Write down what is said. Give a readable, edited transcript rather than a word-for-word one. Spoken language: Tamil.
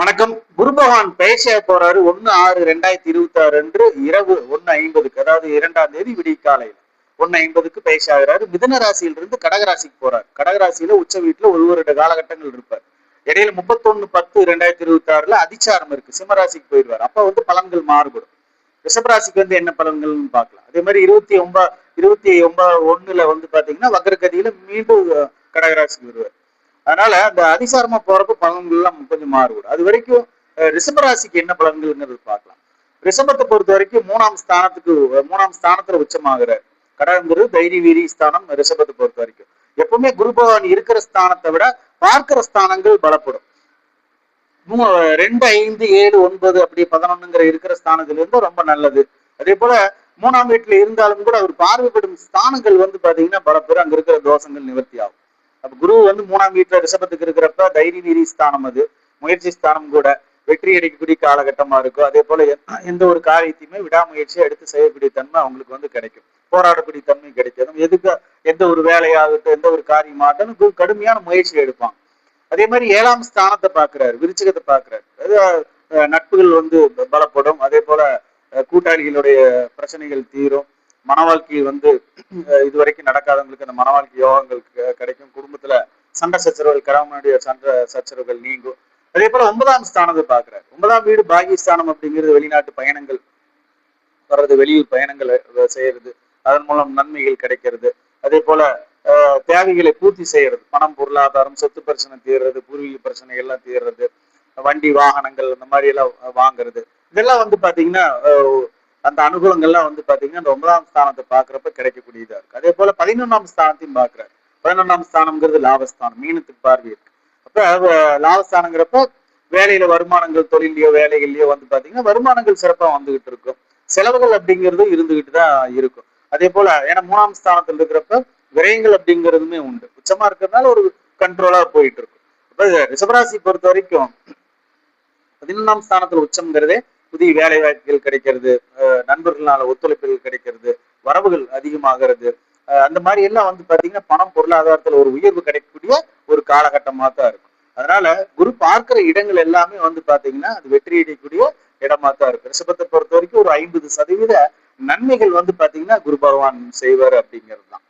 வணக்கம். குரு பகவான் பயிற்சியாக போறாரு 1/6/2026 அன்று இரவு 1:50, அதாவது 2ஆம் தேதி விடிய காலையில் 1:50 பயிற்சி ஆகிறாரு. மிதன ராசியிலிருந்து கடகராசிக்கு போறாரு. கடகராசியில உச்ச வீட்டுல ஒரு வருட காலகட்டங்கள் இருப்பார். இடையில 31/10/2026 அதிச்சாரம் இருக்கு, சிம்மராசிக்கு போயிடுவார். அப்ப பலன்கள் மாறுபடும். ரிஷபராசிக்கு என்ன பலன்கள்னு பார்க்கலாம். அதே மாதிரி 29/1 பாத்தீங்கன்னா வக்ரகதியில மீண்டும் கடகராசிக்கு வருவார். அதனால அந்த அதிசாரமா போறப்ப பலன்கள் எல்லாம் கொஞ்சம் மாறுபடும். அது வரைக்கும் ரிஷபராசிக்கு என்ன பலன்கள்ங்கிறது பார்க்கலாம். ரிஷபத்தை பொறுத்த வரைக்கும் மூணாம் ஸ்தானத்துல உச்சமாகிறார். கடகங்கிறது தைரிய வீரி ஸ்தானம். ரிஷபத்தை பொறுத்த வரைக்கும் எப்பவுமே குரு பகவான் இருக்கிற ஸ்தானத்தை விட பார்க்கிற ஸ்தானங்கள் பலப்படும். 2, 5, 7, 9 அப்படி 11 இருக்கிற ஸ்தானத்துல இருந்து ரொம்ப நல்லது. அதே போல 3ஆம் வீட்டுல இருந்தாலும் கூட அவர் பார்வைப்படும் ஸ்தானங்கள் பாத்தீங்கன்னா பலப்பெறும். அங்க இருக்கிற தோஷங்கள் நிவர்த்தி ஆகும். அப்ப குரு 3ஆம் வீட்டுல ரிஷபத்துக்கு இருக்கிறப்ப தைரிய வீரி ஸ்தானம், அது முயற்சி ஸ்தானம் கூட, வெற்றி அடைக்கக்கூடிய காலகட்டமா இருக்கும். அதே போல எந்த ஒரு காரியத்தையுமே விடாமுயற்சியை எடுத்து செய்யக்கூடிய தன்மை அவங்களுக்கு கிடைக்கும். போராடக்கூடிய தன்மை கிடைக்கும். எந்த ஒரு வேலையாகட்டும், எந்த ஒரு காரியமாகட்டும் கடுமையான முயற்சி எடுப்பாங்க. அதே மாதிரி 7ஆம் ஸ்தானத்தை பாக்குறாரு, விருச்சிகத்தை பாக்குறாரு. நட்புகள் பலப்படும். அதே போல கூட்டாளிகளுடைய பிரச்சனைகள் தீரும். மன வாழ்க்கையில் இதுவரைக்கும் நடக்காதவங்களுக்கு அந்த மன வாழ்க்கை யோகங்கள் கிடைக்கும். குடும்பத்துல சண்டை சச்சரவுகள், கணவனுடைய சண்டை சச்சரவுகள் நீங்கும். அதே போல 9ஆம் ஸ்தானத்தை பாக்குறாரு. 9ஆம் வீடு பாகிஸ்தானம் அப்படிங்கிறது வெளிநாட்டு பயணங்கள் வர்றது, வெளியூர் பயணங்கள் செய்யறது, அதன் மூலம் நன்மைகள் கிடைக்கிறது. அதே போல தேவைகளை பூர்த்தி செய்யறது, பணம், பொருளாதாரம், சொத்து பிரச்சனை தீர்றது, பூர்வீக பிரச்சனை எல்லாம் தீர்றது, வண்டி வாகனங்கள் இந்த மாதிரி எல்லாம் வாங்குறது, இதெல்லாம் பாத்தீங்கன்னா அந்த அனுகூலங்கள்லாம் பாத்தீங்கன்னா அந்த 9ஆம் ஸ்தானத்தை பாக்குறப்ப கிடைக்கக்கூடியதா இருக்கு. அதே போல 11ஆம் ஸ்தானத்தையும் பாக்குறாரு. 11ஆம் ஸ்தானம்ங்கிறது லாபஸ்தானம், மீனத்துக்கு பார்வை இருக்கு. அப்ப லாபஸ்தானங்கிறப்ப வேலையில வருமானங்கள், தொழிலையோ வேலைகள்லயோ பாத்தீங்கன்னா வருமானங்கள் சிறப்பா வந்துகிட்டு இருக்கும். செலவுகள் அப்படிங்கிறது இருந்துகிட்டு தான் இருக்கும். அதே போல ஏன்னா 3ஆம் ஸ்தானத்துல இருக்கிறப்ப விரயங்கள் அப்படிங்கிறதுமே உண்டு. உச்சமா இருக்கிறதுனால ஒரு கண்ட்ரோலா போயிட்டு இருக்கும். அப்ப ரிஷபராசி பொறுத்த வரைக்கும் 11ஆம் ஸ்தானத்துல உச்சம்ங்கிறதே புதிய வேலை வாய்ப்புகள் கிடைக்கிறது, நண்பர்களால ஒத்துழைப்புகள் கிடைக்கிறது, வரவுகள் அதிகமாகிறது. அந்த மாதிரி எல்லாம் பாத்தீங்கன்னா பணம், பொருளாதாரத்துல ஒரு உயர்வு கிடைக்கக்கூடிய ஒரு காலகட்டமா தான் இருக்கும். அதனால குரு பார்க்கிற இடங்கள் எல்லாமே பாத்தீங்கன்னா அது வெற்றி அடையக்கூடிய இடமா தான் இருக்கு. ரிஷபத்தை பொறுத்த வரைக்கும் ஒரு 50% நன்மைகள் பாத்தீங்கன்னா குரு பகவான் செய்வார் அப்படிங்கிறது தான்.